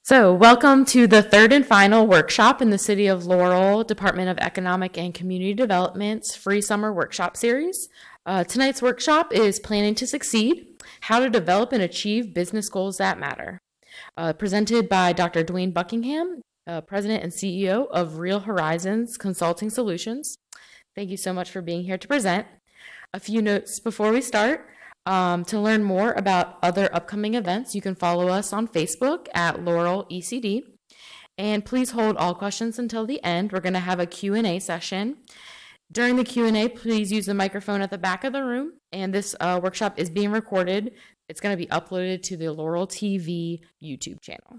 So welcome to the third and final workshop in the City of Laurel Department of Economic and Community Development's free summer workshop series. Tonight's workshop is Planning to Succeed, How to Develop and Achieve Business Goals That Matter. Presented by Dr. Dwayne Buckingham, President and CEO of Real Horizons Consulting Solutions. Thank you so much for being here to present. A few notes before we start. To learn more about other upcoming events, you can follow us on Facebook at Laurel ECD. And please hold all questions until the end. We're going to have a Q&A session. During the Q&A, please use the microphone at the back of the room. And this workshop is being recorded. It's going to be uploaded to the Laurel TV YouTube channel.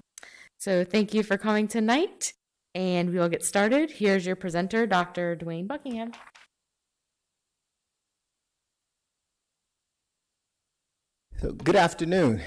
So thank you for coming tonight, and we will get started. Here's your presenter, Dr. Dwayne Buckingham. So, good afternoon.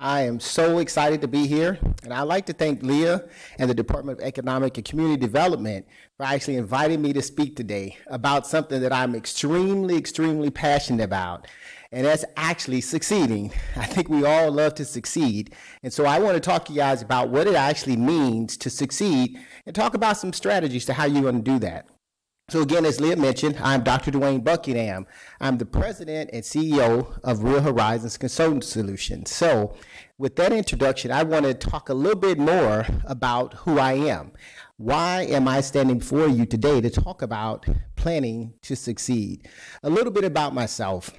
I am so excited to be here, and I'd like to thank Leah and the Department of Economic and Community Development for actually inviting me to speak today about something that I'm extremely passionate about, and that's actually succeeding. I think we all love to succeed, and so I want to talk to you guys about what it actually means to succeed and talk about some strategies to how you're going to do that. So again, as Leah mentioned, I'm Dr. Dwayne Buckingham. I'm the president and CEO of Real Horizons Consulting Solutions. So with that introduction, I want to talk a little bit more about who I am. Why am I standing before you today to talk about planning to succeed? A little bit about myself.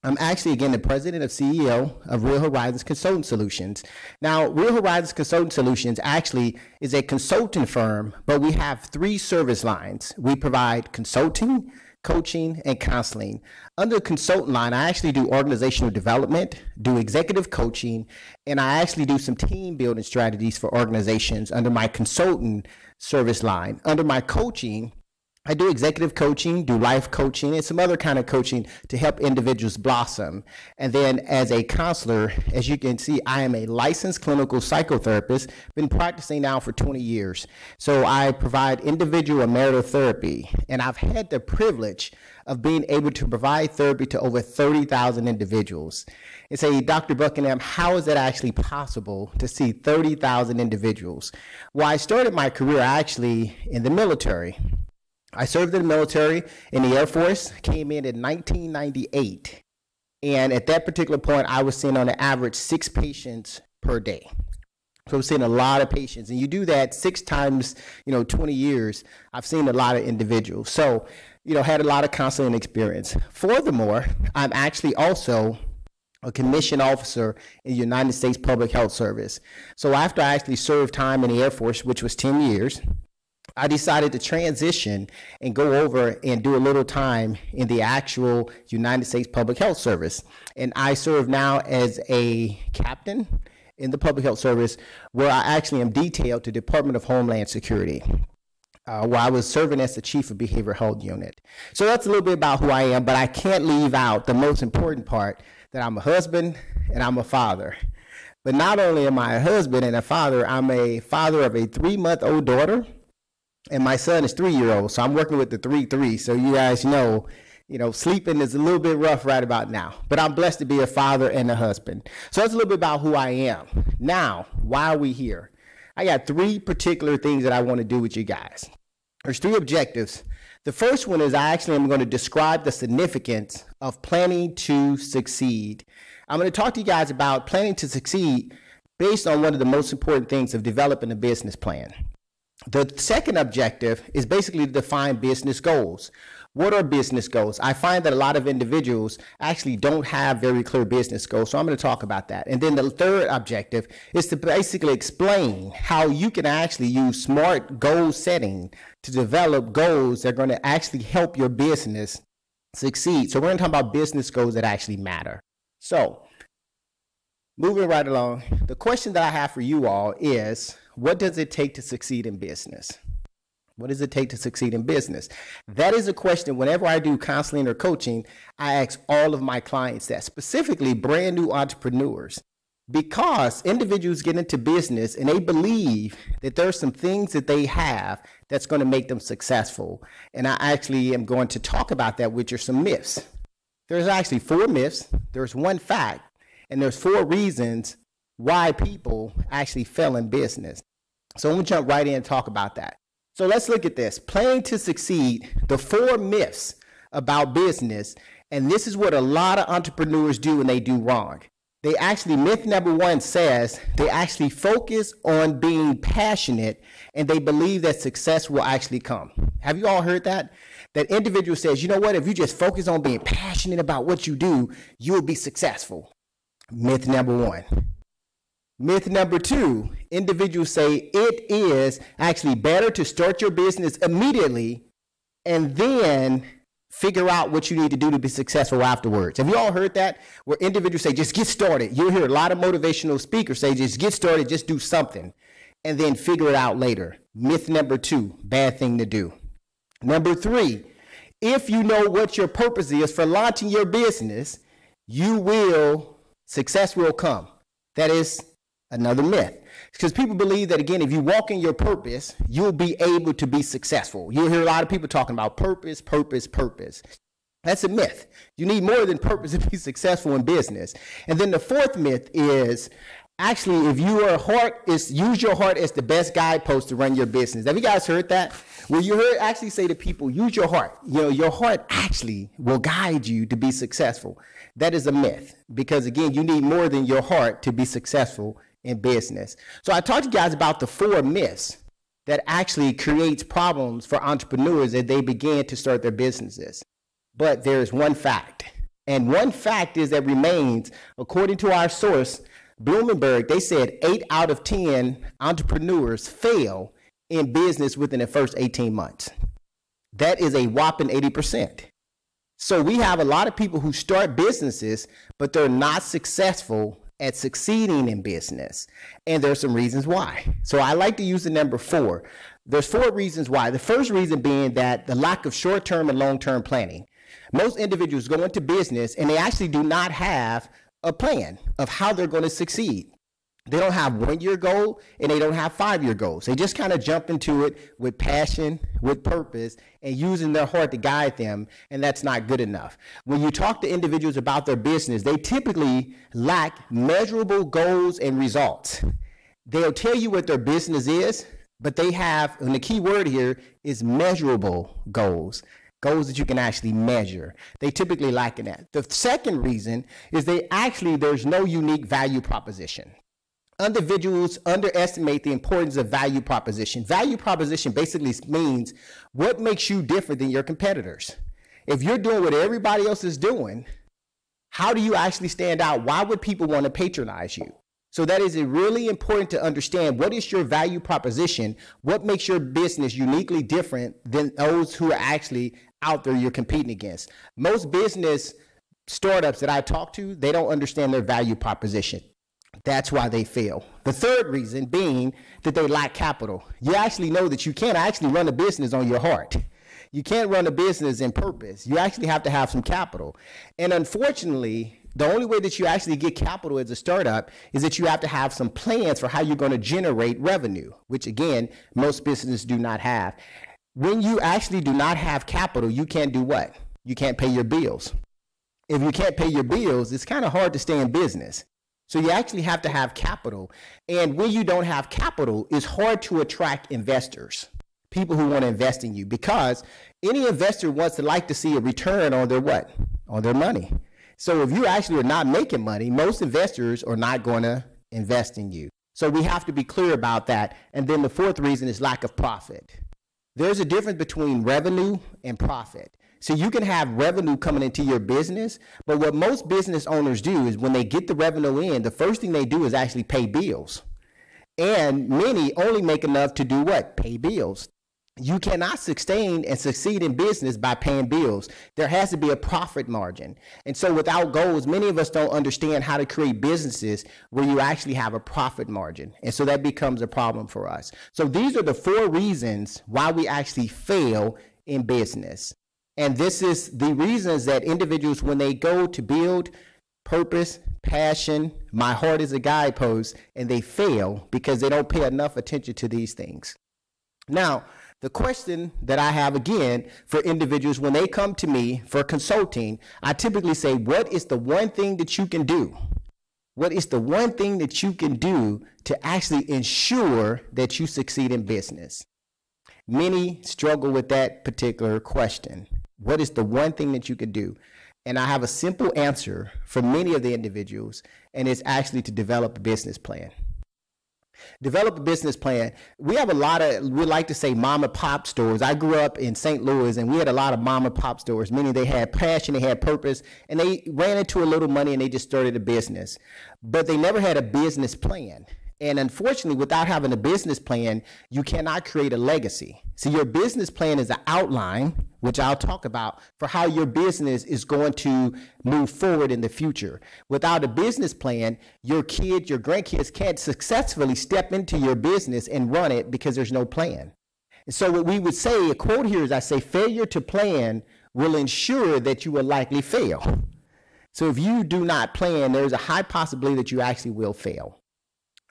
I'm actually, again, the president of CEO of Real Horizons Consulting Solutions. Now, Real Horizons Consulting Solutions actually is a consulting firm, but we have three service lines. We provide consulting, coaching, and counseling. Under the consultant line, I actually do organizational development, do executive coaching, and I actually do some team building strategies for organizations under my consultant service line. Under my coaching, I do executive coaching, do life coaching, and some other kind of coaching to help individuals blossom. And then as a counselor, as you can see, I am a licensed clinical psychotherapist, been practicing now for 20 years. So I provide individual and marital therapy, and I've had the privilege of being able to provide therapy to over 30,000 individuals. And say, Dr. Buckingham, how is that actually possible to see 30,000 individuals? Well, I started my career actually in the military. I served in the military, in the Air Force, came in 1998. And at that particular point, I was seeing on an average 6 patients per day. So I was seeing a lot of patients. And you do that 6 times, 20 years, I've seen a lot of individuals. So, had a lot of counseling experience. Furthermore, I'm actually also a commissioned officer in the United States Public Health Service. So after I actually served time in the Air Force, which was 10 years, I decided to transition and go over and do a little time in the actual United States Public Health Service. And I serve now as a captain in the Public Health Service, where I actually am detailed to Department of Homeland Security, where I was serving as the Chief of Behavioral Health Unit. So that's a little bit about who I am, but I can't leave out the most important part, that I'm a husband and I'm a father. But not only am I a husband and a father, I'm a father of a 3-month-old daughter, and my son is 3-year-old, so I'm working with the 3-3. So you guys know, sleeping is a little bit rough right about now. But I'm blessed to be a father and a husband. So that's a little bit about who I am. Now, why are we here? I got 3 particular things that I want to do with you guys. There's 3 objectives. The first one is I actually am going to describe the significance of planning to succeed. I'm going to talk to you guys about planning to succeed based on one of the most important things of developing a business plan. The second objective is basically to define business goals. What are business goals? I find that a lot of individuals actually don't have very clear business goals, so I'm going to talk about that. And then the third objective is to basically explain how you can actually use smart goal setting to develop goals that are going to actually help your business succeed. So we're going to talk about business goals that actually matter. So moving right along, the question that I have for you all is, what does it take to succeed in business? What does it take to succeed in business? That is a question whenever I do counseling or coaching, I ask all of my clients that, specifically brand new entrepreneurs, because individuals get into business and they believe that there are some things that they have that's going to make them successful. And I actually am going to talk about that, which are some myths. There's actually 4 myths, there's 1 fact, and there's 4 reasons why people actually fail in business. So I'm going to jump right in and talk about that. So let's look at this. Planning to succeed, the 4 myths about business, and this is what a lot of entrepreneurs do when they do wrong. They actually, myth number 1 says they actually focus on being passionate and they believe that success will actually come. Have you all heard that? That individual says, you know what, if you just focus on being passionate about what you do, you'll be successful. Myth number 1. Myth number 2, individuals say it is actually better to start your business immediately and then figure out what you need to do to be successful afterwards. Have you all heard that? Where individuals say, just get started. You'll hear a lot of motivational speakers say, just get started, just do something, and then figure it out later. Myth number 2, bad thing to do. Number 3, if you know what your purpose is for launching your business, success will come. That is another myth. Because people believe that, again, if you walk in your purpose, you'll be able to be successful. You'll hear a lot of people talking about purpose, purpose, purpose. That's a myth. You need more than purpose to be successful in business. And then the 4th myth is actually, if your heart use your heart as the best guidepost to run your business. Have you guys heard that? Where you heard actually say to people, use your heart. Your heart actually will guide you to be successful. That is a myth, because again, you need more than your heart to be successful in business. So I talked to you guys about the 4 myths that actually creates problems for entrepreneurs as they begin to start their businesses. But there's 1 fact. And 1 fact is that remains, according to our source, Bloomberg, they said 8 out of 10 entrepreneurs fail in business within the first 18 months. That is a whopping 80%. So we have a lot of people who start businesses, but they're not successful at succeeding in business. And there's some reasons why. So I like to use the number 4. There's 4 reasons why. The first reason being that the lack of short-term and long-term planning. Most individuals go into business and they actually do not have a plan of how they're going to succeed. They don't have 1-year goal and they don't have 5-year goals. They just kind of jump into it with passion, with purpose, and using their heart to guide them, and that's not good enough. When you talk to individuals about their business, they typically lack measurable goals and results. They'll tell you what their business is, but they have, and the key word here is measurable goals. Goals that you can actually measure. They typically lack in that. The second reason is there's no unique value proposition. Individuals underestimate the importance of value proposition. Value proposition basically means what makes you different than your competitors. If you're doing what everybody else is doing, how do you actually stand out? Why would people want to patronize you? So that is really important to understand. What is your value proposition? What makes your business uniquely different than those who are actually out there you're competing against? Most business startups that I talk to, they don't understand their value proposition. That's why they fail. The third reason being that they lack capital. You actually know that you can't actually run a business on your heart. You can't run a business in purpose. You actually have to have some capital. And unfortunately, the only way that you actually get capital as a startup is that you have to have some plans for how you're going to generate revenue, which again, most businesses do not have. When you actually do not have capital, you can't do what? You can't pay your bills. If you can't pay your bills, it's kind of hard to stay in business. So you actually have to have capital. And when you don't have capital, it's hard to attract investors, people who want to invest in you, because any investor wants to like to see a return on their what? On their money. So if you actually are not making money, most investors are not going to invest in you. So we have to be clear about that. And then the fourth reason is lack of profit. There's a difference between revenue and profit. So you can have revenue coming into your business, but what most business owners do is when they get the revenue in, the first thing they do is actually pay bills. And many only make enough to do what? Pay bills. You cannot sustain and succeed in business by paying bills. There has to be a profit margin. And so without goals, many of us don't understand how to create businesses where you actually have a profit margin. And so that becomes a problem for us. So these are the 4 reasons why we actually fail in business. And this is the reasons that individuals, when they go to build purpose, passion, my heart is a guidepost, and they fail because they don't pay enough attention to these things. Now, the question that I have again for individuals when they come to me for consulting, I typically say, what is the one thing that you can do? What is the one thing that you can do to actually ensure that you succeed in business? Many struggle with that particular question. What is the one thing that you can do? And I have a simple answer for many of the individuals, and it's actually to develop a business plan. Develop a business plan. We have a lot of, we like to say mom and pop stores. I grew up in St. Louis, and we had a lot of mom and pop stores, meaning they had passion, they had purpose, and they ran into a little money and they just started a business. But they never had a business plan. And unfortunately, without having a business plan, you cannot create a legacy. So your business plan is an outline, which I'll talk about, for how your business is going to move forward in the future. Without a business plan, your kids, your grandkids can't successfully step into your business and run it because there's no plan. And so what we would say, a quote here is, I say, failure to plan will ensure that you will likely fail. So if you do not plan, there's a high possibility that you actually will fail.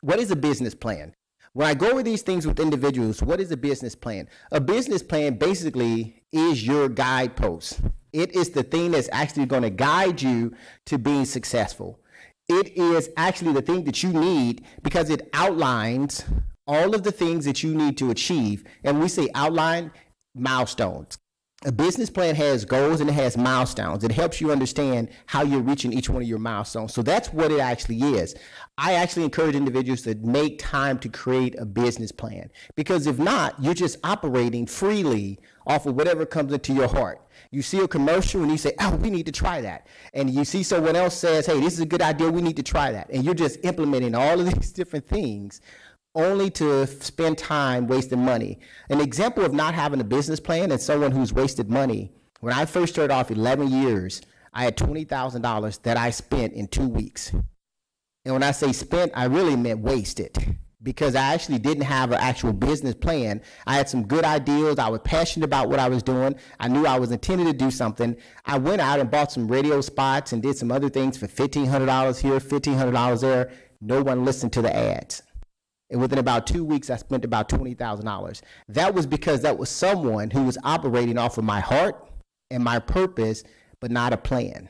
What is a business plan? When I go over these things with individuals, what is a business plan? A business plan basically is your guidepost. It is the thing that's actually going to guide you to being successful. It is actually the thing that you need because it outlines all of the things that you need to achieve. And when we say outline, milestones. A business plan has goals and it has milestones. It helps you understand how you're reaching each one of your milestones. So that's what it actually is. I actually encourage individuals to make time to create a business plan, because if not, you're just operating freely off of whatever comes into your heart. You see a commercial and you say, oh, we need to try that. And you see someone else says, hey, this is a good idea, we need to try that. And you're just implementing all of these different things only to spend time wasting money. An example of not having a business plan and someone who's wasted money When I first started off 11 years, I had $20,000 that I spent in 2 weeks. And when I say spent, I really meant wasted, because I actually didn't have an actual business plan. I had some good ideas. I was passionate about what I was doing. I knew I was intended to do something. I went out and bought some radio spots and did some other things for $1,500 here, $1,500 there. No one listened to the ads. And within about 2 weeks, I spent about $20,000. That was because that was someone who was operating off of my heart and my purpose, but not a plan.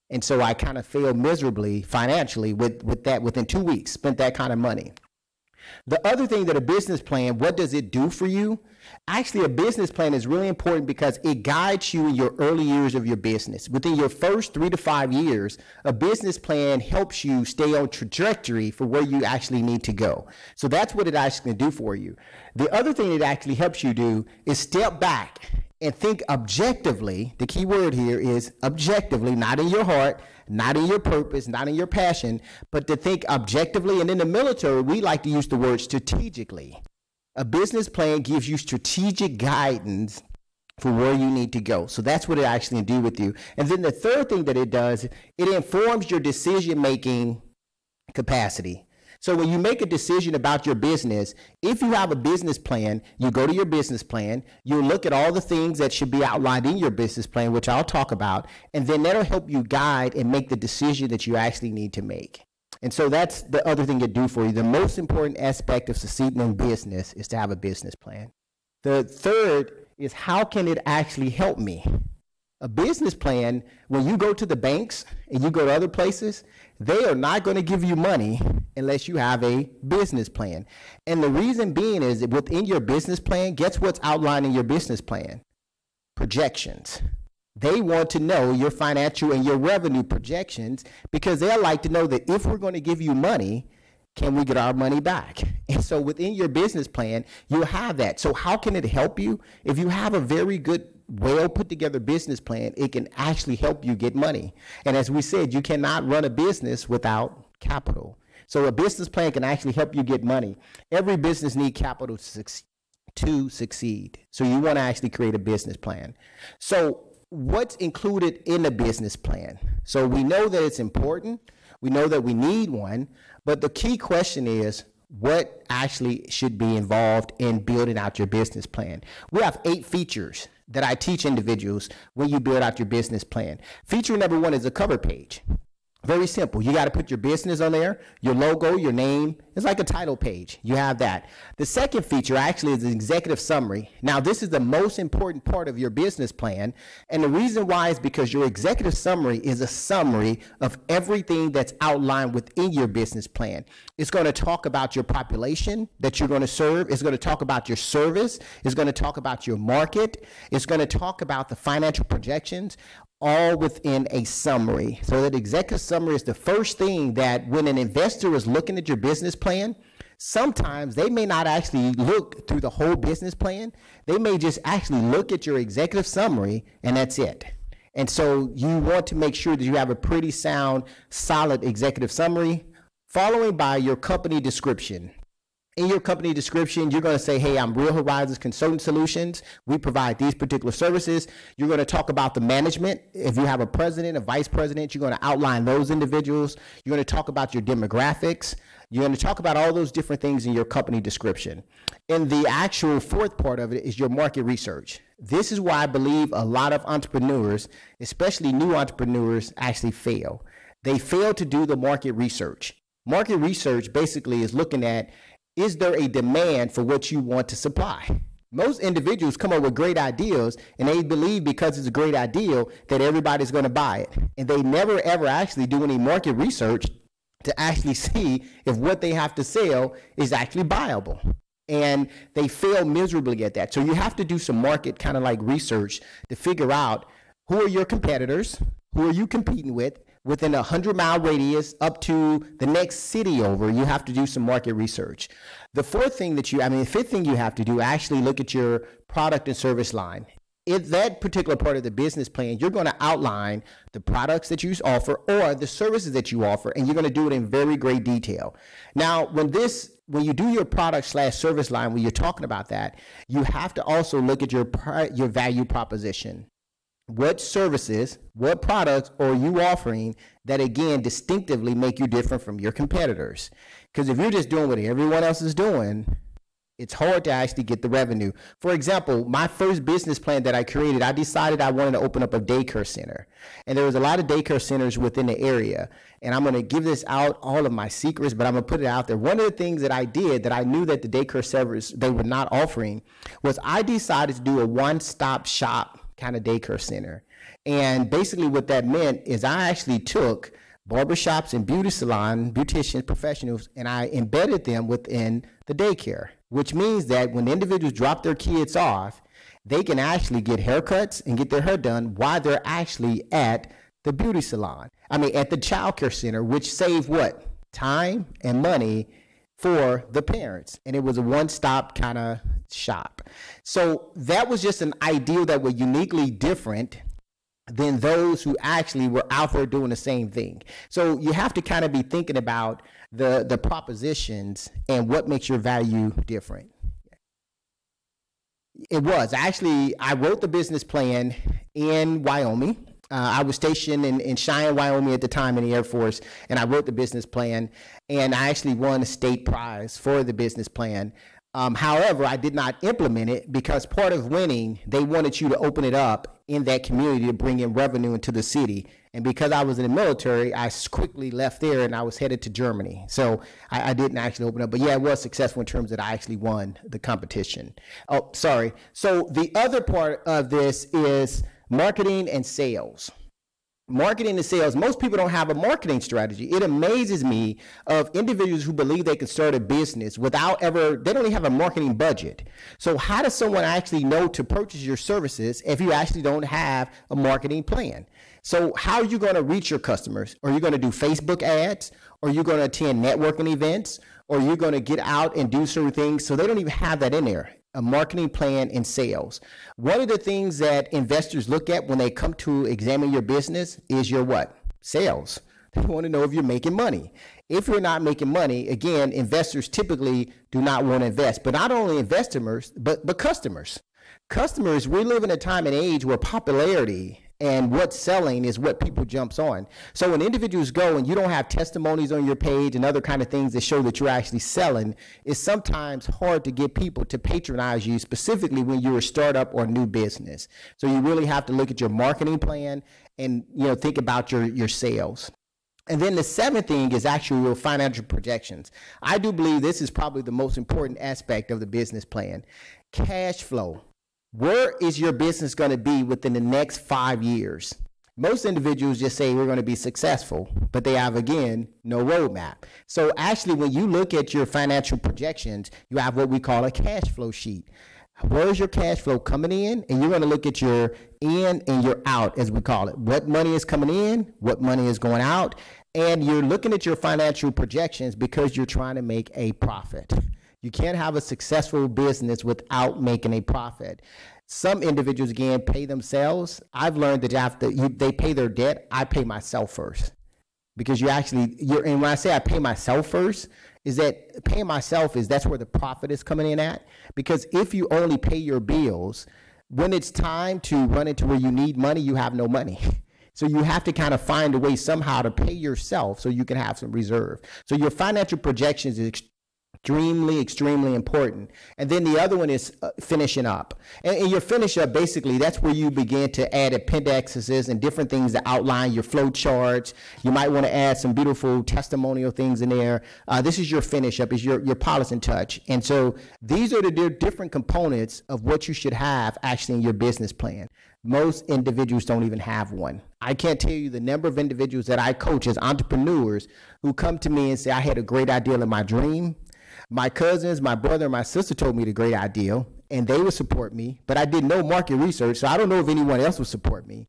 And so I kind of failed miserably financially with that within 2 weeks, spent that kind of money. The other thing that a business plan, what does it do for you? Actually, a business plan is really important because it guides you in your early years of your business. Within your first 3 to 5 years, a business plan helps you stay on trajectory for where you actually need to go. So that's what it actually can do for you. The other thing it actually helps you do is step back and think objectively. The key word here is objectively, not in your heart, not in your purpose, not in your passion, but to think objectively. And in the military, we like to use the word strategically. A business plan gives you strategic guidance for where you need to go. So that's what it actually can do with you. And then the third thing that it does, it informs your decision-making capacity. So when you make a decision about your business, if you have a business plan, you go to your business plan, you look at all the things that should be outlined in your business plan, which I'll talk about, and then that'll help you guide and make the decision that you actually need to make. And so that's the other thing it do for you. The most important aspect of succeeding in business is to have a business plan. The third is, how can it actually help me? A business plan, when you go to the banks and you go to other places, they are not going to give you money unless you have a business plan. And the reason being is that within your business plan, guess what's outlined in your business plan? Projections. They want to know your financial and your revenue projections, because they'll like to know that if we're going to give you money, can we get our money back? And so within your business plan, you'll have that. So how can it help you? If you have a very good, well put together business plan, it can actually help you get money. And as we said, you cannot run a business without capital. So a business plan can actually help you get money. Every business needs capital to succeed. So you want to actually create a business plan. So what's included in a business plan? So we know that it's important. We know that we need one. But the key question is, what actually should be involved in building out your business plan? We have 8 features that I teach individuals when you build out your business plan. Feature number 1 is a cover page. Very simple. You got to put your business on there, your logo, your name. It's like a title page. You have that. The second feature actually is an executive summary. Now, this is the most important part of your business plan. And the reason why is because your executive summary is a summary of everything that's outlined within your business plan. It's going to talk about your population that you're going to serve. It's going to talk about your service. It's going to talk about your market. It's going to talk about the financial projections, all within a summary. So that executive summary is the first thing that when an investor is looking at your business plan, sometimes they may not actually look through the whole business plan. They may just actually look at your executive summary, and that's it. And so you want to make sure that you have a pretty sound, solid executive summary, following by your company description. In your company description, you're going to say, hey, I'm Real Horizons Consulting Solutions. We provide these particular services. You're going to talk about the management. If you have a president, a vice president, you're going to outline those individuals. You're going to talk about your demographics. You're going to talk about all those different things in your company description. And the actual fourth part of it is your market research. This is why I believe a lot of entrepreneurs, especially new entrepreneurs, actually fail. They fail to do the market research. Market research basically is looking at, is there a demand for what you want to supply? Most individuals come up with great ideas, and they believe because it's a great idea that everybody's going to buy it. And they never, ever actually do any market research to actually see if what they have to sell is actually buyable. And they fail miserably at that. So you have to do some market kind of like research to figure out who are your competitors, who are you competing with, within a 100-mile radius up to the next city over. You have to do some market research. The fifth thing you have to do, actually look at your product and service line. In that particular part of the business plan, you're going to outline the products that you offer or the services that you offer, and you're going to do it in very great detail. Now, when you do your product/service line, when you're talking about that, you have to also look at your value proposition. what services, what products are you offering that, again, distinctively make you different from your competitors? Because if you're just doing what everyone else is doing, it's hard to actually get the revenue. For example, my first business plan that I created, I decided I wanted to open up a daycare center. And there was a lot of daycare centers within the area. And I'm going to give this out, all of my secrets, but I'm going to put it out there. One of the things that I did that I knew that the daycare centers, they were not offering, was I decided to do a one-stop shop kind of daycare center. And basically what that meant is I actually took barbershops and beauty salon, beauticians, professionals, and I embedded them within the daycare, which means that when individuals drop their kids off, they can actually get haircuts and get their hair done while they're actually at the beauty salon. At the child care center, which saved what? Time and money for the parents. And it was a one-stop kind of shop. So that was just an ideal that was uniquely different than those who actually were out there doing the same thing. So you have to kind of be thinking about the propositions and what makes your value different. It was actually, I wrote the business plan in Wyoming. I was stationed in Cheyenne, Wyoming at the time in the Air Force, and I wrote the business plan, and I actually won a state prize for the business plan. However, I did not implement it because part of winning, they wanted you to open it up in that community to bring in revenue into the city. And because I was in the military, I quickly left there and I was headed to Germany. So I didn't actually open up. But yeah, it was successful in terms that I actually won the competition. Oh, sorry. So the other part of this is marketing and sales. Marketing and sales, most people don't have a marketing strategy. It amazes me of individuals who believe they can start a business without ever, they don't even have a marketing budget. So how does someone actually know to purchase your services if you actually don't have a marketing plan? So how are you going to reach your customers? Are you going to do Facebook ads? Are you going to attend networking events? Or are you going to get out and do certain things? So they don't even have that in there. A marketing plan and sales. One of the things that investors look at when they come to examine your business is your what? Sales. They want to know if you're making money. If you're not making money, again, investors typically do not want to invest. But not only investors, but customers. Customers, we live in a time and age where popularity and what's selling is what people jumps on. So when individuals go and you don't have testimonies on your page and other kind of things that show that you're actually selling, it's sometimes hard to get people to patronize you, specifically when you're a startup or a new business. So you really have to look at your marketing plan and think about your sales. And then the seventh thing is actually your financial projections. I do believe this is probably the most important aspect of the business plan. Cash flow. Where is your business going to be within the next 5 years? Most individuals just say we're going to be successful, but they have, again, no roadmap. So actually, when you look at your financial projections, you have what we call a cash flow sheet. Where is your cash flow coming in? And you're going to look at your in and your out, as we call it. What money is coming in? What money is going out? And you're looking at your financial projections because you're trying to make a profit. You can't have a successful business without making a profit. Some individuals, again, pay themselves. I've learned that after they pay their debt, I pay myself first. Because and when I say I pay myself first, is that paying myself that's where the profit is coming in at. Because if you only pay your bills, when it's time to run into where you need money, you have no money. So you have to kind of find a way somehow to pay yourself so you can have some reserve. So your financial projections is extremely important. And then the other one is finishing up. And your finish up, basically, that's where you begin to add appendices and different things that outline your flow charts. You might want to add some beautiful testimonial things in there. This is your finish up, is your polish and touch. And so these are the different components of what you should have actually in your business plan. Most individuals don't even have one. I can't tell you the number of individuals that I coach as entrepreneurs who come to me and say, I had a great idea in my dream. My cousins, my brother, and my sister told me the great idea, and they would support me, but I did no market research, so I don't know if anyone else would support me.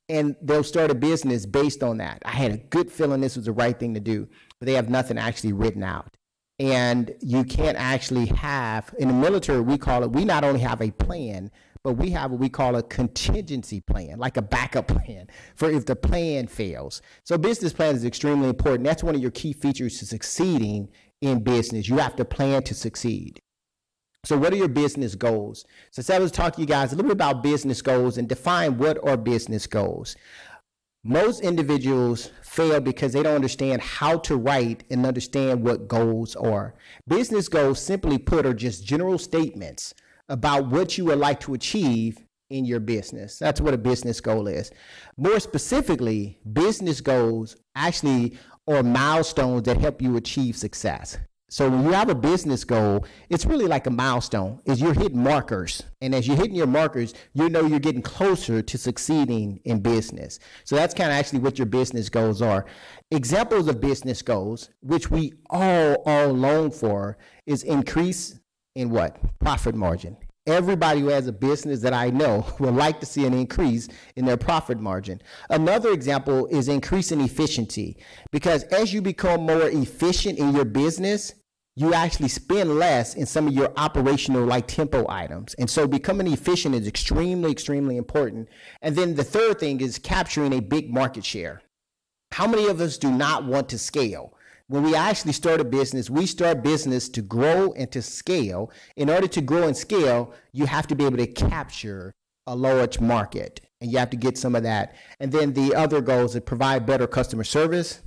And they'll start a business based on that. I had a good feeling this was the right thing to do, but they have nothing actually written out. And you can't actually have, in the military, we not only have a plan, but we have what we call a contingency plan, like a backup plan for if the plan fails. So business plan is extremely important. That's one of your key features to succeeding in business. You have to plan to succeed. So what are your business goals? So I was talking to you guys a little bit about business goals and define what are business goals. Most individuals fail because they don't understand how to write and understand what goals are. Business goals, simply put, are just general statements about what you would like to achieve in your business. That's what a business goal is. More specifically, business goals actually are milestones that help you achieve success. So when you have a business goal, it's really like a milestone. Is you're hitting markers. And as you're hitting your markers, you know you're getting closer to succeeding in business. So that's kind of actually what your business goals are. Examples of business goals, which we all long for, is increase in what? Profit margin. Everybody who has a business that I know would like to see an increase in their profit margin. Another example is increasing efficiency, because as you become more efficient in your business, you actually spend less in some of your operational like tempo items. And so becoming efficient is extremely important. And then the third thing is capturing a big market share. How many of us do not want to scale? When we actually start a business, we start business to grow and to scale. In order to grow and scale, you have to be able to capture a large market, and you have to get some of that. And then the other goals are provide better customer service,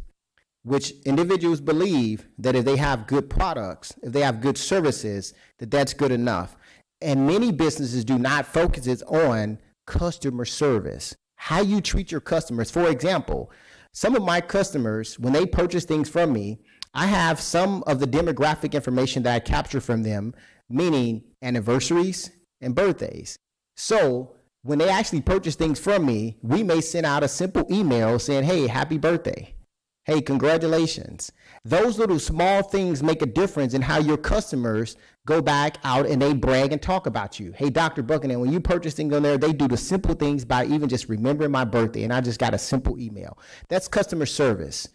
which individuals believe that if they have good products, if they have good services, that that's good enough. And many businesses do not focus on customer service, how you treat your customers. For example, some of my customers, when they purchase things from me, I have some of the demographic information that I capture from them, meaning anniversaries and birthdays. So when they actually purchase things from me, we may send out a simple email saying, hey, happy birthday. Hey, congratulations. Those little small things make a difference in how your customers go back out and they brag and talk about you. Hey, Dr. Buchanan, when you purchase things on there, they do the simple things by even just remembering my birthday, and I just got a simple email. That's customer service.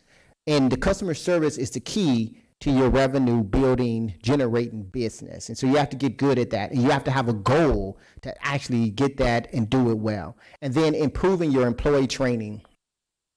And the customer service is the key to your revenue building, generating business. And so you have to get good at that. And you have to have a goal to actually get that and do it well. And then improving your employee training.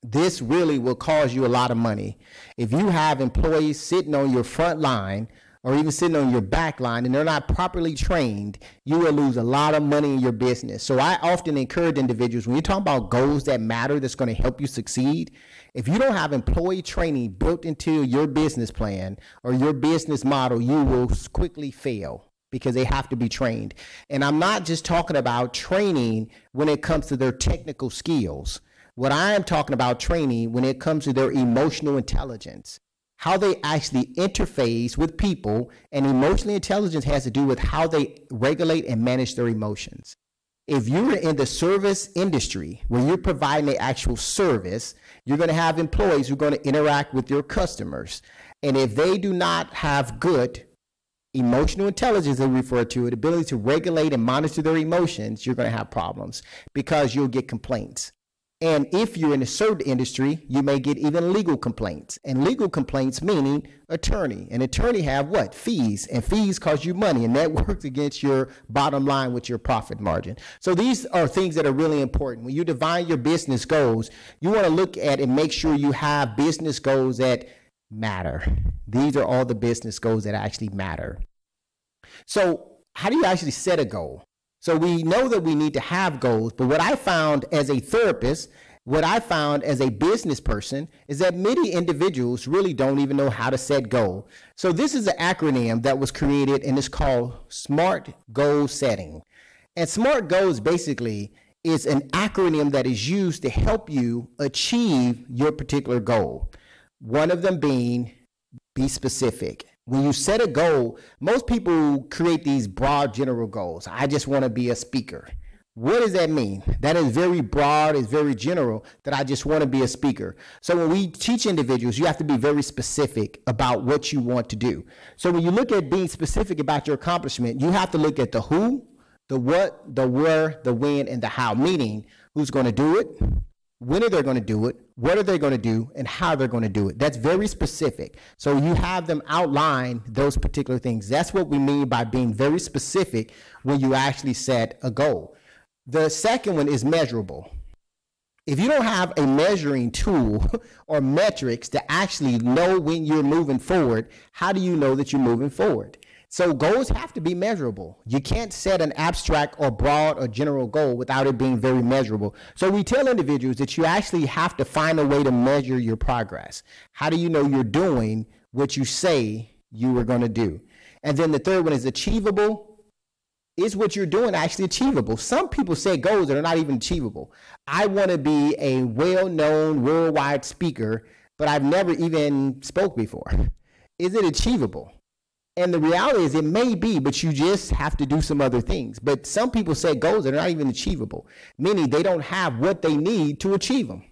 This really will cost you a lot of money. If you have employees sitting on your front line or even sitting on your back line and they're not properly trained, you will lose a lot of money in your business. So I often encourage individuals, when you're talking about goals that matter, that's going to help you succeed, if you don't have employee training built into your business plan or your business model, you will quickly fail, because they have to be trained. And I'm not just talking about training when it comes to their technical skills. What I am talking about training when it comes to their emotional intelligence, how they actually interface with people, and emotional intelligence has to do with how they regulate and manage their emotions. If you're in the service industry where you're providing an actual service, you're going to have employees who are going to interact with your customers. And if they do not have good emotional intelligence, they refer to it, ability to regulate and monitor their emotions, you're going to have problems because you'll get complaints. And if you're in a certain industry, you may get even legal complaints. And legal complaints meaning attorney. An attorney have what? Fees. And fees cost you money. And that works against your bottom line with your profit margin. So these are things that are really important. When you define your business goals, you want to look at and make sure you have business goals that matter. These are all the business goals that actually matter. So how do you actually set a goal? So we know that we need to have goals, but what I found as a therapist, what I found as a business person, is that many individuals really don't even know how to set goals. So this is an acronym that was created, and it's called SMART Goal Setting. And SMART Goals basically is an acronym that is used to help you achieve your particular goal. One of them being, be specific. When you set a goal, most people create these broad general goals. I just want to be a speaker. What does that mean? That is very broad, it's very general, that I just want to be a speaker. So when we teach individuals, you have to be very specific about what you want to do. So when you look at being specific about your accomplishment, you have to look at the who, the what, the where, the when, and the how, meaning who's going to do it, when are they going to do it, what are they going to do, and how they're going to do it. That's very specific. So you have them outline those particular things. That's what we mean by being very specific when you actually set a goal. The second one is measurable. If you don't have a measuring tool or metrics to actually know when you're moving forward, how do you know that you're moving forward? So goals have to be measurable. You can't set an abstract or broad or general goal without it being very measurable. So we tell individuals that you actually have to find a way to measure your progress. How do you know you're doing what you say you were going to do? And then the third one is achievable. Is what you're doing actually achievable? Some people set goals that are not even achievable. I want to be a well-known worldwide speaker, but I've never even spoke before. Is it achievable? And the reality is it may be, but you just have to do some other things. But some people set goals that are not even achievable, meaning they don't have what they need to achieve them.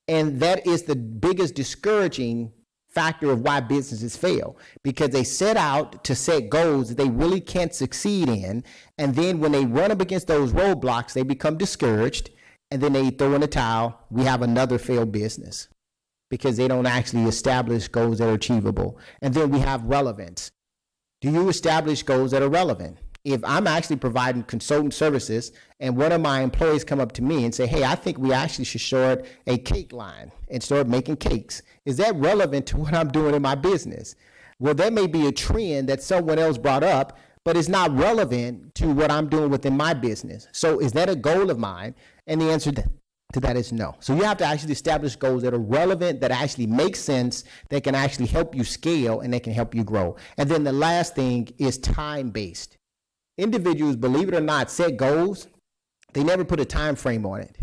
And that is the biggest discouraging factor of why businesses fail, because they set out to set goals that they really can't succeed in, and then when they run up against those roadblocks, they become discouraged, and then they throw in the towel. We have another failed business because they don't actually establish goals that are achievable. And then we have relevance. Do you establish goals that are relevant? If I'm actually providing consultant services and one of my employees come up to me and say, hey, I think we actually should start a cake line and start making cakes. Is that relevant to what I'm doing in my business? Well, that may be a trend that someone else brought up, but it's not relevant to what I'm doing within my business. So is that a goal of mine? And the answer to that is no. So you have to actually establish goals that are relevant, that actually make sense, that can actually help you scale, and that can help you grow. And then the last thing is time-based. Individuals, believe it or not, set goals. They never put a time frame on it.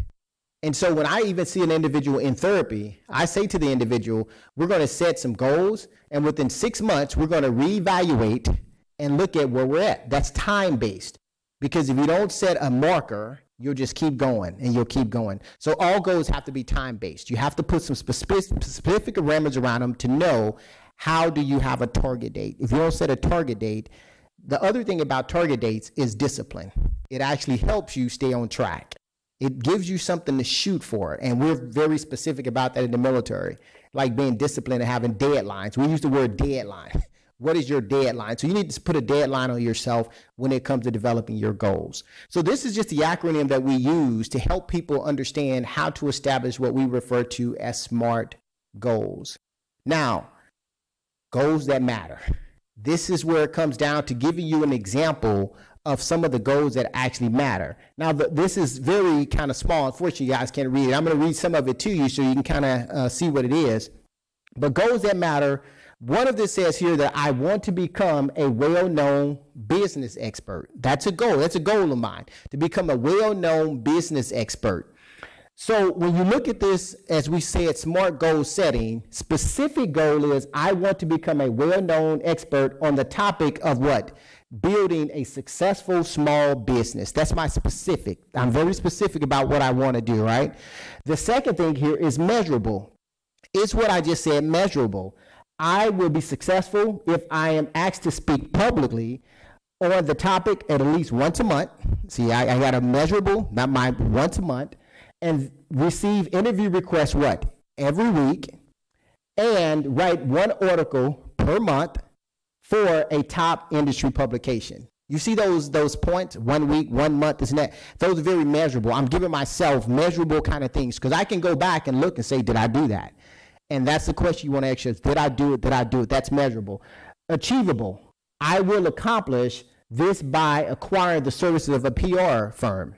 And so when I even see an individual in therapy, I say to the individual, we're going to set some goals, and within 6 months, we're going to reevaluate and look at where we're at. That's time-based. Because if you don't set a marker, you'll just keep going and you'll keep going. So all goals have to be time-based. You have to put some specific parameters around them to know how do you have a target date. If you don't set a target date, the other thing about target dates is discipline. It actually helps you stay on track. It gives you something to shoot for. And we're very specific about that in the military, like being disciplined and having deadlines. We use the word deadline. What is your deadline? So you need to put a deadline on yourself when it comes to developing your goals. So this is just the acronym that we use to help people understand how to establish what we refer to as SMART goals. Now, goals that matter. This is where it comes down to giving you an example of some of the goals that actually matter. Now, this is very kind of small. Unfortunately, you guys can't read it. I'm going to read some of it to you so you can kind of see what it is. But goals that matter, one of this says here that I want to become a well-known business expert. That's a goal. That's a goal of mine, to become a well-known business expert. So when you look at this, as we said, SMART goal setting, specific goal is I want to become a well-known expert on the topic of what? Building a successful small business. That's my specific. I'm very specific about what I want to do, right? The second thing here is measurable. Is what I just said measurable? I will be successful if I am asked to speak publicly on the topic at least once a month. See, I got a measurable, not mine, once a month. And receive interview requests what? Every week, and write one article per month for a top industry publication. You see those points, 1 week, 1 month, this and that. Those are very measurable. I'm giving myself measurable kind of things because I can go back and look and say, did I do that? And that's the question you want to ask yourself. Did I do it? Did I do it? That's measurable. Achievable. I will accomplish this by acquiring the services of a PR firm.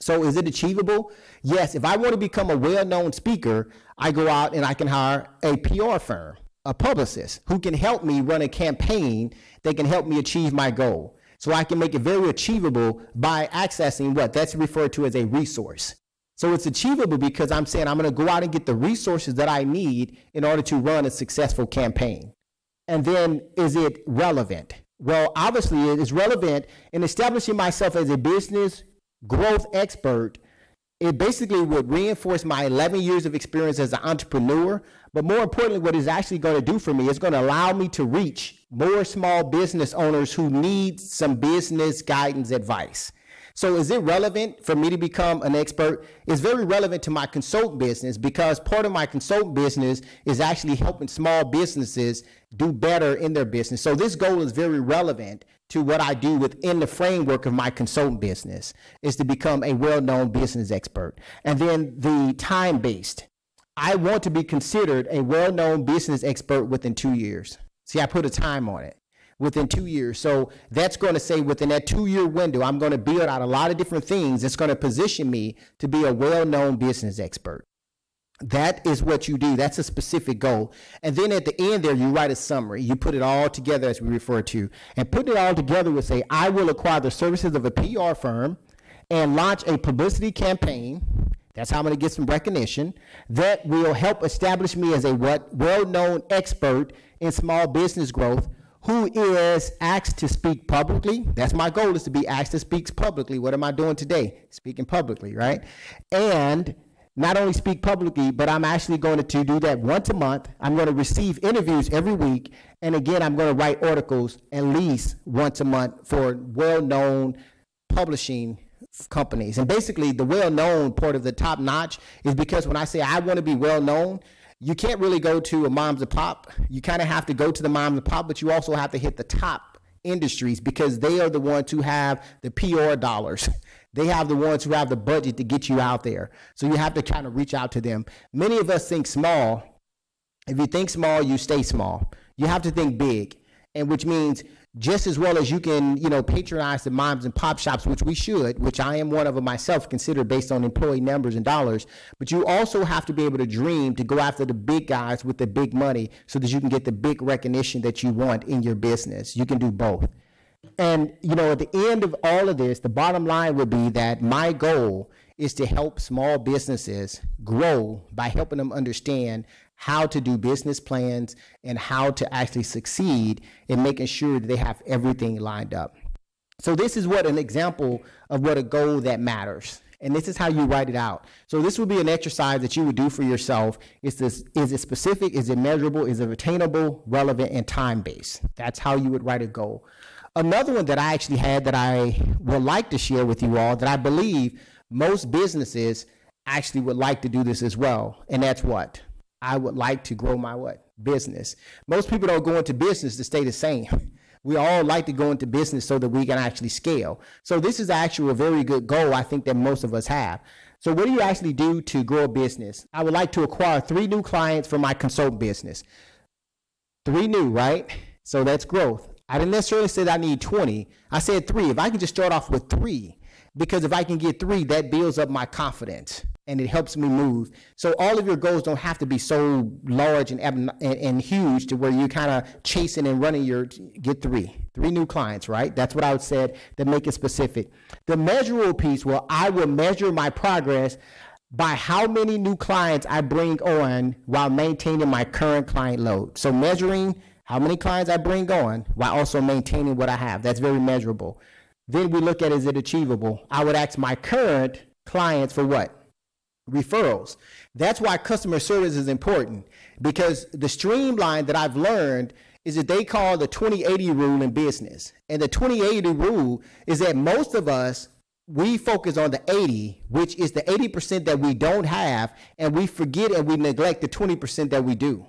So is it achievable? Yes. If I want to become a well-known speaker, I go out and I can hire a PR firm, a publicist who can help me run a campaign that can help me achieve my goal. So I can make it very achievable by accessing what? That's referred to as a resource. So it's achievable because I'm saying I'm going to go out and get the resources that I need in order to run a successful campaign. And then is it relevant? Well, obviously it is relevant in establishing myself as a business growth expert. It basically would reinforce my 11 years of experience as an entrepreneur. But more importantly, what it's actually going to do for me is going to allow me to reach more small business owners who need some business guidance advice. So is it relevant for me to become an expert? It's very relevant to my consultant business because part of my consultant business is actually helping small businesses do better in their business. So this goal is very relevant to what I do within the framework of my consultant business, is to become a well-known business expert. And then the time-based. I want to be considered a well-known business expert within 2 years. See, I put a time on it. within 2 years. So that's going to say within that 2-year window, I'm going to build out a lot of different things that's going to position me to be a well-known business expert. That is what you do. That's a specific goal. And then at the end there, you write a summary. You put it all together, as we refer to. And putting it all together would say, I will acquire the services of a PR firm and launch a publicity campaign. That's how I'm going to get some recognition. That will help establish me as a well-known expert in small business growth who is asked to speak publicly. That's my goal, is to be asked to speak publicly. What am I doing today? Speaking publicly, right? And not only speak publicly, but I'm actually going to do that once a month. I'm going to receive interviews every week. And again, I'm going to write articles at least once a month for well-known publishing companies. And basically, the well-known part of the top notch is because when I say I want to be well-known, you can't really go to a moms and pop. You kind of have to go to the moms and pop, but you also have to hit the top industries because they are the ones who have the PR dollars. They have the ones who have the budget to get you out there. So you have to kind of reach out to them. Many of us think small. If you think small, you stay small. You have to think big, and which means just as well as you can, patronize the moms and pop shops, which we should, which I am one of them myself, considered based on employee numbers and dollars, but you also have to be able to dream to go after the big guys with the big money so that you can get the big recognition that you want in your business. You can do both. And, at the end of all of this, the bottom line would be that my goal is to help small businesses grow by helping them understand how to do business plans and how to actually succeed in making sure that they have everything lined up. So this is what an example of what a goal that matters. And this is how you write it out. So this would be an exercise that you would do for yourself. Is it specific? Is it measurable? Is it attainable, relevant, and time-based? That's how you would write a goal. Another one that I actually had that I would like to share with you all, that I believe most businesses actually would like to do this as well. And that's what? I would like to grow my business. Most people don't go into business to stay the same. We all like to go into business so that we can actually scale. So this is actually a very good goal, I think, that most of us have. So what do you actually do to grow a business? I would like to acquire 3 new clients for my consultant business. 3 new, right? So that's growth. I didn't necessarily say that I need 20. I said 3. If I can just start off with 3, because if I can get 3, that builds up my confidence and it helps me move. So all of your goals don't have to be so large and huge to where you're kind of chasing and running get 3 new clients, right? That's what I would say that make it specific. The measurable piece, well, I will measure my progress by how many new clients I bring on while maintaining my current client load. So measuring how many clients I bring on while also maintaining what I have. That's very measurable. Then we look at, is it achievable? I would ask my current clients for what? Referrals. That's why customer service is important, because the streamline that I've learned is that they call the 20-80 rule in business. And the 20-80 rule is that most of us, we focus on the 80, which is the 80% that we don't have, and we forget and we neglect the 20% that we do.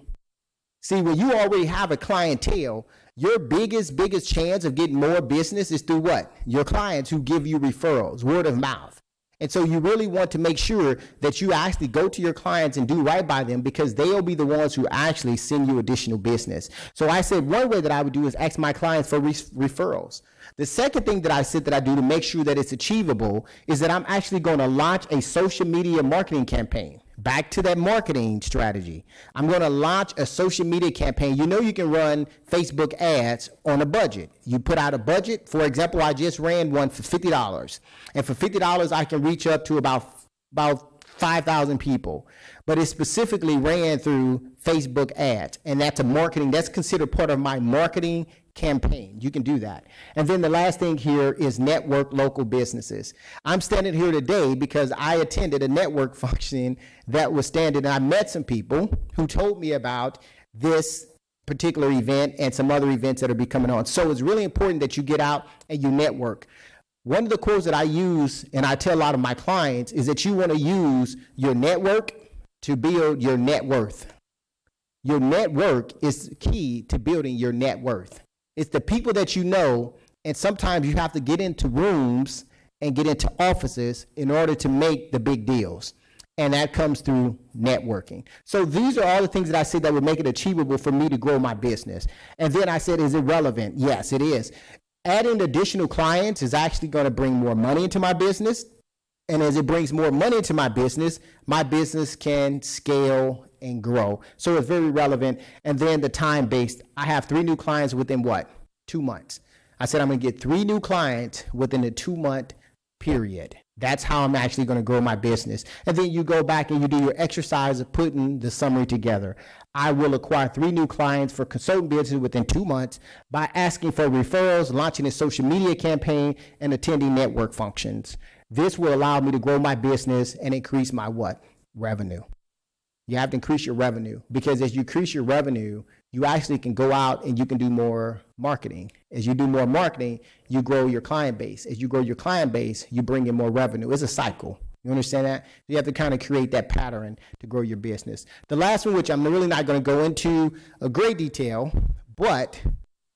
See, when you already have a clientele, your biggest chance of getting more business is through what? Your clients who give you referrals, word of mouth. And so you really want to make sure that you actually go to your clients and do right by them, because they'll be the ones who actually send you additional business. So I said one way that I would do is ask my clients for referrals. The second thing that I said that I do to make sure that it's achievable is that I'm actually going to launch a social media marketing campaign. Back to that marketing strategy. I'm going to launch a social media campaign. You can run Facebook ads on a budget. You put out a budget. For example, I just ran one for $50. And for $50, I can reach up to about 5,000 people. But it specifically ran through Facebook ads. And that's considered part of my marketing campaign. You can do that. And then the last thing here is network local businesses. I'm standing here today because I attended a network function that was standing, and I met some people who told me about this particular event and some other events that are coming on. So it's really important that you get out and you network. One of the quotes that I use, and I tell a lot of my clients, is that you want to use your network to build your net worth. Your network is key to building your net worth. It's the people that you know, and sometimes you have to get into rooms and get into offices in order to make the big deals. and that comes through networking. So these are all the things that I said that would make it achievable for me to grow my business. And then I said, is it relevant? Yes, it is. Adding additional clients is actually going to bring more money into my business. And as it brings more money into my business can scale and grow. So it's very relevant. And then the time-based, I have 3 new clients within what? 2 months. I said I'm going to get 3 new clients within a 2-month period. That's how I'm actually going to grow my business. And then you go back and you do your exercise of putting the summary together. I will acquire 3 new clients for consulting business within 2 months by asking for referrals, launching a social media campaign, and attending network functions. This will allow me to grow my business and increase my what? Revenue. You have to increase your revenue, because as you increase your revenue, you actually can go out and you can do more marketing. As you do more marketing, you grow your client base. As you grow your client base, you bring in more revenue. It's a cycle. You understand that? You have to kind of create that pattern to grow your business. The last one, which I'm really not going to go into a great detail, but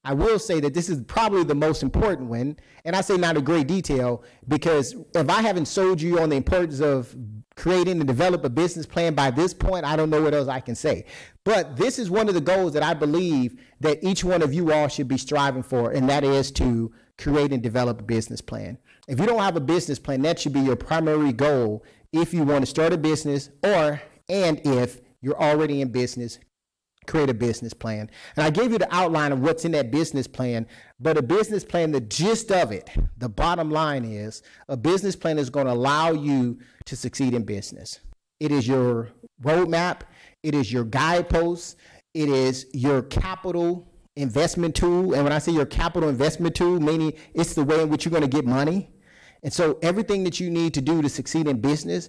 I will say that this is probably the most important one. And I say not a great detail because if I haven't sold you on the importance of creating and develop a business plan by this point, I don't know what else I can say. But this is one of the goals that I believe that each one of you all should be striving for, and that is to create and develop a business plan. If you don't have a business plan, that should be your primary goal if you want to start a business, and if you're already in business, create a business plan. And I gave you the outline of what's in that business plan, but a business plan, the gist of it, the bottom line is a business plan is going to allow you to succeed in business. It is your roadmap. It is your guideposts. It is your capital investment tool. And when I say your capital investment tool, meaning it's the way in which you're going to get money. And so everything that you need to do to succeed in business,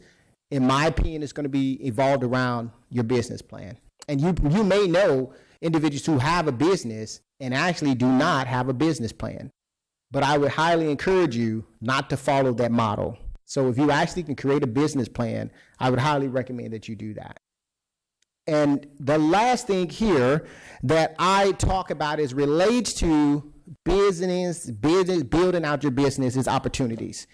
in my opinion, is going to be evolved around your business plan. And you may know individuals who have a business and actually do not have a business plan. But I would highly encourage you not to follow that model. So if you actually can create a business plan, I would highly recommend that you do that. And the last thing here that I talk about is relates to business, building out your business is opportunities.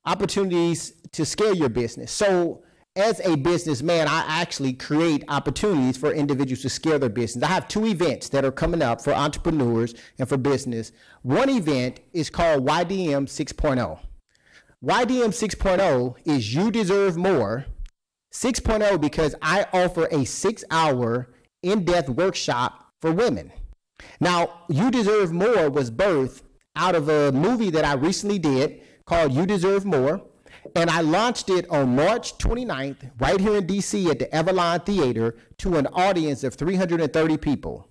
Opportunities to scale your business. So as a businessman, I actually create opportunities for individuals to scale their business. I have 2 events that are coming up for entrepreneurs and for business. One event is called YDM 6.0. YDM 6.0 is You Deserve More 6.0 because I offer a 6-hour in-depth workshop for women. Now, You Deserve More was birthed out of a movie that I recently did called You Deserve More. And I launched it on March 29th, right here in DC at the Avalon Theater to an audience of 330 people.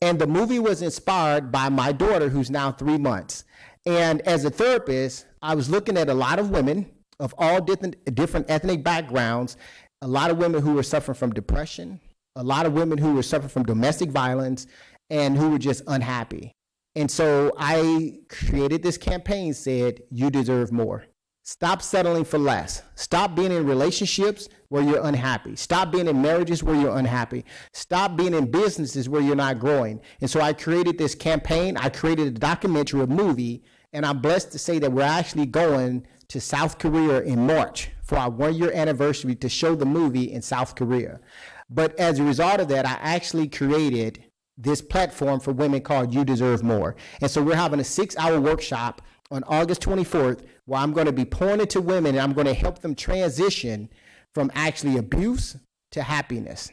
And the movie was inspired by my daughter, who's now 3 months. And as a therapist, I was looking at a lot of women of all different ethnic backgrounds, a lot of women who were suffering from depression, a lot of women who were suffering from domestic violence, and who were just unhappy. And so I created this campaign, said, You Deserve More. Stop settling for less. Stop being in relationships where you're unhappy. Stop being in marriages where you're unhappy. Stop being in businesses where you're not growing. And so I created this campaign. I created a documentary, a movie, and I'm blessed to say that we're actually going to South Korea in March for our 1-year anniversary to show the movie in South Korea. But as a result of that, I actually created this platform for women called You Deserve More. And so we're having a 6-hour workshop on August 24th, where I'm going to be pouring into women and I'm going to help them transition from actually abuse to happiness,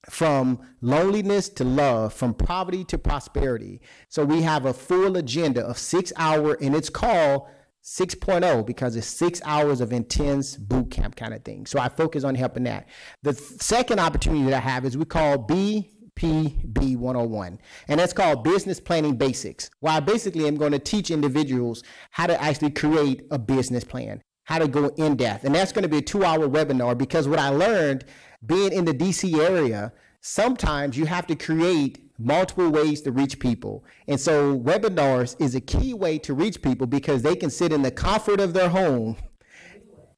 from loneliness to love, from poverty to prosperity. So we have a full agenda of 6-hour, and it's called 6.0 because it's 6 hours of intense boot camp kind of thing. So I focus on helping that. The second opportunity that I have is we call BPB 101, and that's called Business Planning Basics, where I basically am going to teach individuals how to actually create a business plan, how to go in depth. And that's going to be a 2-hour webinar because what I learned being in the DC area, sometimes you have to create multiple ways to reach people. And so webinars is a key way to reach people because they can sit in the comfort of their home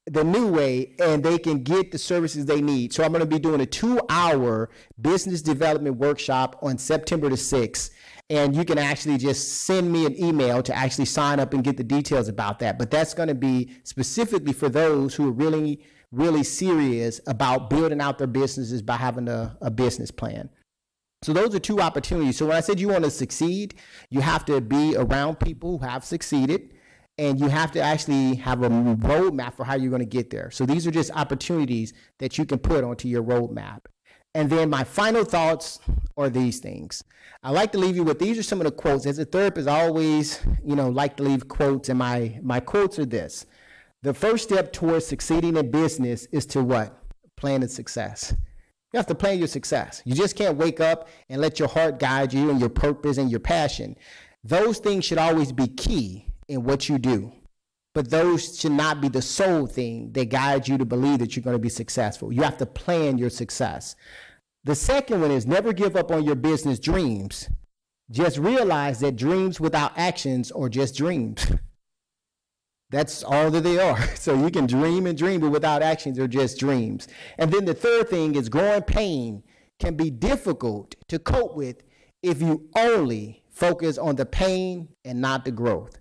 the new way, and they can get the services they need. So I'm going to be doing a 2-hour business development workshop on September the 6th. And you can actually just send me an email to actually sign up and get the details about that. But that's going to be specifically for those who really really serious about building out their businesses by having a business plan. So those are two opportunities. So when I said you want to succeed, you have to be around people who have succeeded, and you have to actually have a roadmap for how you're going to get there. So these are just opportunities that you can put onto your roadmap. And then my final thoughts are these things. I like to leave you with, these are some of the quotes. As a therapist, I always, like to leave quotes, and my quotes are this. The first step towards succeeding in business is to what? Plan its success. You have to plan your success. You just can't wake up and let your heart guide you and your purpose and your passion. Those things should always be key in what you do. But those should not be the sole thing that guides you to believe that you're going to be successful. You have to plan your success. The second one is never give up on your business dreams. Just realize that dreams without actions are just dreams. That's all that they are. So you can dream and dream, but without actions, they're just dreams. And then the third thing is growing pain can be difficult to cope with if you only focus on the pain and not the growth.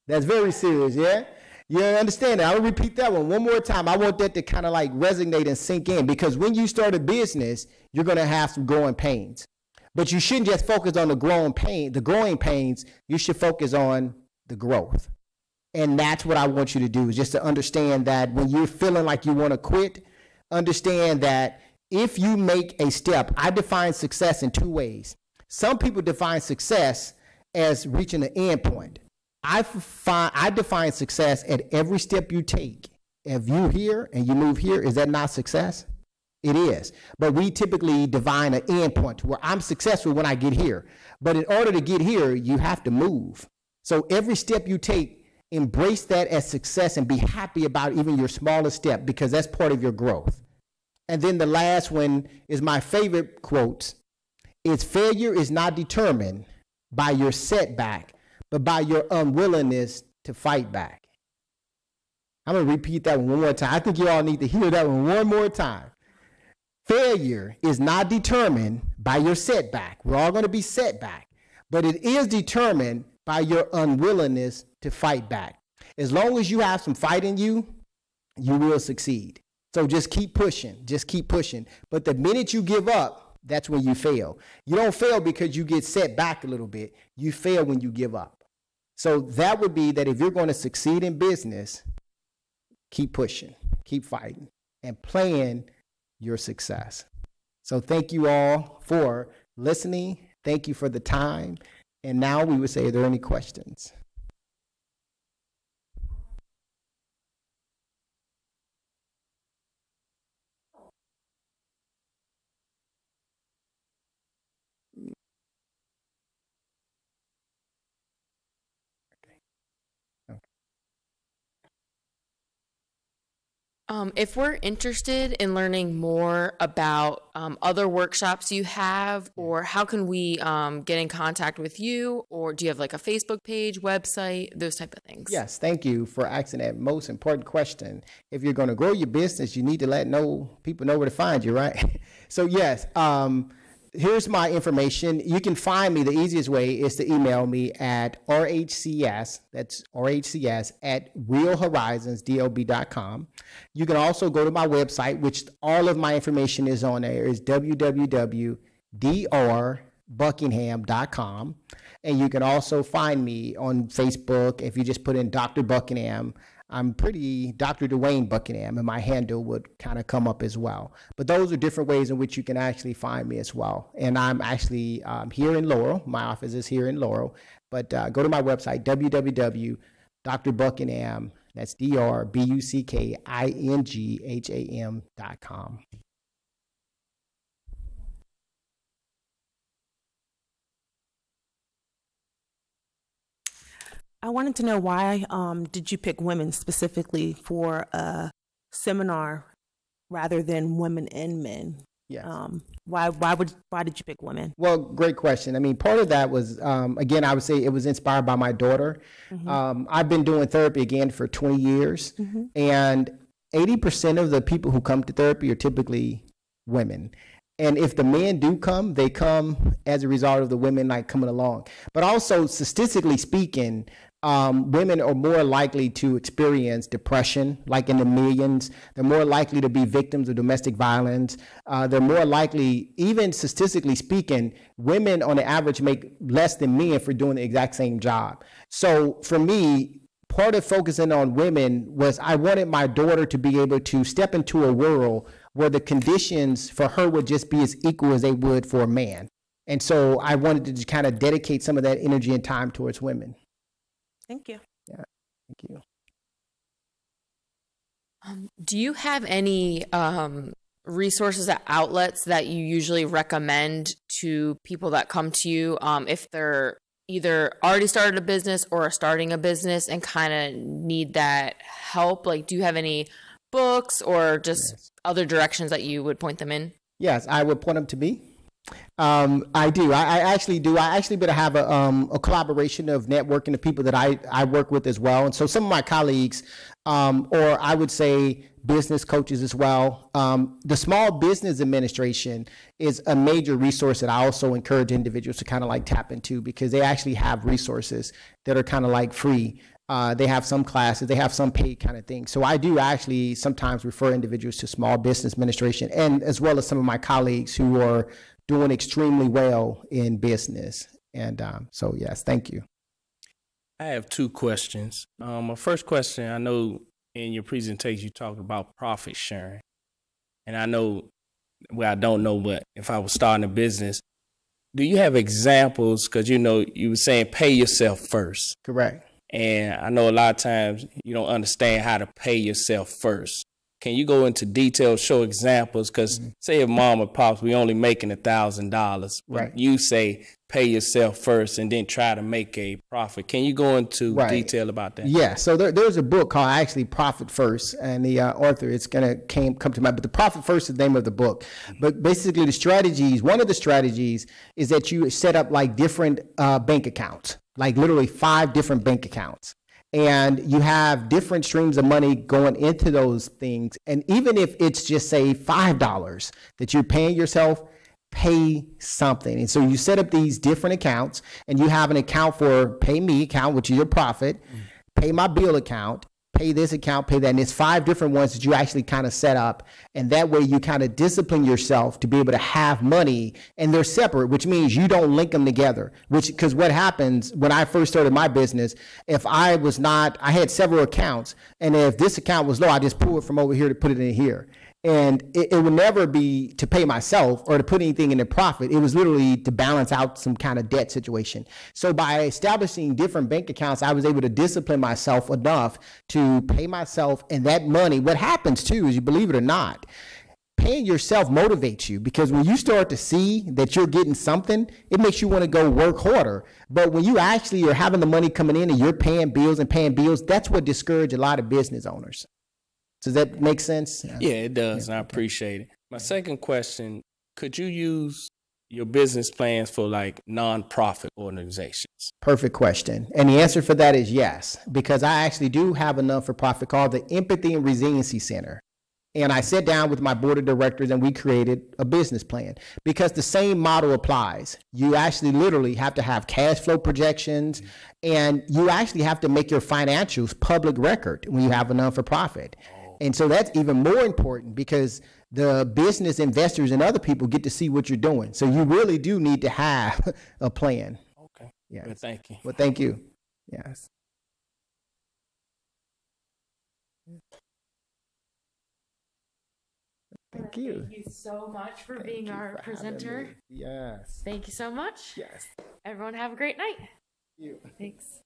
That's very serious, yeah? You understand that? I'll repeat that one more time. I want that to kind of like resonate and sink in, because when you start a business, you're going to have some growing pains. But you shouldn't just focus on the growing pains. You should focus on the growth. And that's what I want you to do, is just to understand that when you're feeling like you want to quit, understand that if you make a step, I define success in two ways. Some people define success as reaching an end point. I define success at every step you take. If you're here and you move here, is that not success? It is. But we typically define an end point to where I'm successful when I get here. But in order to get here, you have to move. So every step you take, embrace that as success and be happy about even your smallest step, because that's part of your growth. And then the last one is my favorite quote. It's failure is not determined by your setback, but by your unwillingness to fight back. I'm going to repeat that one more time. I think you all need to hear that one more time. Failure is not determined by your setback. We're all going to be set back, but it is determined by your unwillingness to fight back. As long as you have some fight in you, you will succeed. So just keep pushing, just keep pushing. But the minute you give up, that's when you fail. You don't fail because you get set back a little bit. You fail when you give up. So that would be that if you're going to succeed in business, keep pushing, keep fighting, and plan your success. So thank you all for listening. Thank you for the time. And now we would say, are there any questions? If we're interested in learning more about other workshops you have, or how can we get in contact with you, or do you have like a Facebook page, website, those type of things? Yes, thank you for asking that most important question. If you're going to grow your business, you need to let people know where to find you, right? So yes, here's my information. You can find me. The easiest way is to email me at RHCS, that's RHCS at realhorizonsdlb.com. You can also go to my website, which all of my information is on there, is www.drbuckingham.com. And you can also find me on Facebook. If you just put in Dr. Buckingham, I'm Dr. Dwayne Buckingham, and my handle would kind of come up as well. But those are different ways in which you can actually find me as well. And I'm actually here in Laurel. My office is here in Laurel. But go to my website, www.drbuckingham, that's DRBUCKINGHAM.com. I wanted to know, why did you pick women specifically for a seminar rather than women and men? Yes. Why did you pick women? Well, great question. I mean, part of that was, again, I would say it was inspired by my daughter. Mm-hmm. I've been doing therapy again for 20 years, Mm-hmm. and 80% of the people who come to therapy are typically women. And if the men do come, they come as a result of the women like coming along. But also, statistically speaking, women are more likely to experience depression, like in the millions. They're more likely to be victims of domestic violence. They're more likely, even statistically speaking, women on the average make less than men for doing the exact same job. So for me, part of focusing on women was I wanted my daughter to be able to step into a world where the conditions for her would just be as equal as they would for a man. And so I wanted to just kind of dedicate some of that energy and time towards women. Thank you. Yeah, thank you. Do you have any resources or outlets that you usually recommend to people that come to you if they're either already started a business or are starting a business and kind of need that help? Like, do you have any books or just other directions that you would point them in? Yes, I would point them to me. I do. I actually do. I actually better have a collaboration of networking of people that I work with as well. And so some of my colleagues, or I would say business coaches as well. The Small Business Administration is a major resource that I also encourage individuals to kind of like tap into, because they actually have resources that are kind of like free. They have some classes, they have some paid kind of things. So I do actually sometimes refer individuals to Small Business Administration, and as well as some of my colleagues who are doing extremely well in business. And so, yes, thank you. I have two questions. My first question, I know in your presentation you talked about profit sharing. And I know, well, I don't know, but if I was starting a business, do you have examples? Because, you know, you were saying pay yourself first. Correct. And I know a lot of times you don't understand how to pay yourself first. Can you go into detail, show examples? Because say if mom or pops, we only making $1,000, but right. You say pay yourself first and then try to make a profit. Can you go into detail about that? Yeah, so there's a book called actually Profit First, and the author, it's gonna come to mind, but the Profit First is the name of the book. But basically the strategies, one of the strategies is that you set up like different bank accounts, like literally 5 different bank accounts. And you have different streams of money going into those things. And even if it's just say $5 that you're paying yourself, pay something. And so you set up these different accounts, and you have an account for pay me account, which is your profit, pay my bill account, pay this account, pay that. And it's 5 different ones that you actually kind of set up. And that way you kind of discipline yourself to be able to have money, and they're separate, which means you don't link them together, because what happens when I first started my business, if I had several accounts, and if this account was low, I just pull it from over here to put it in here. And it would never be to pay myself or to put anything in a profit. It was literally to balance out some kind of debt situation. So by establishing different bank accounts, I was able to discipline myself enough to pay myself. And that money, what happens too is, you believe it or not, paying yourself motivates you, because when you start to see that you're getting something, it makes you want to go work harder. But when you actually are having the money coming in and you're paying bills, that's what discourages a lot of business owners. Does that make sense? Yeah, it does. And I appreciate it. My second question, could you use your business plans for like nonprofit organizations? Perfect question. And the answer for that is yes, because I actually do have a non-for-profit called the Empathy and Resiliency Center. And I sat down with my board of directors and we created a business plan, because the same model applies. You actually literally have to have cash flow projections, and you actually have to make your financials public record when you have a non-for-profit. And so that's even more important, because the business investors and other people get to see what you're doing. So you really do need to have a plan. Okay. Yes. Well, thank you. Well, thank you. Yes. Thank you. Thank you so much for being our presenter. Yes. Thank you so much. Yes. Everyone have a great night. Thank you. Thanks.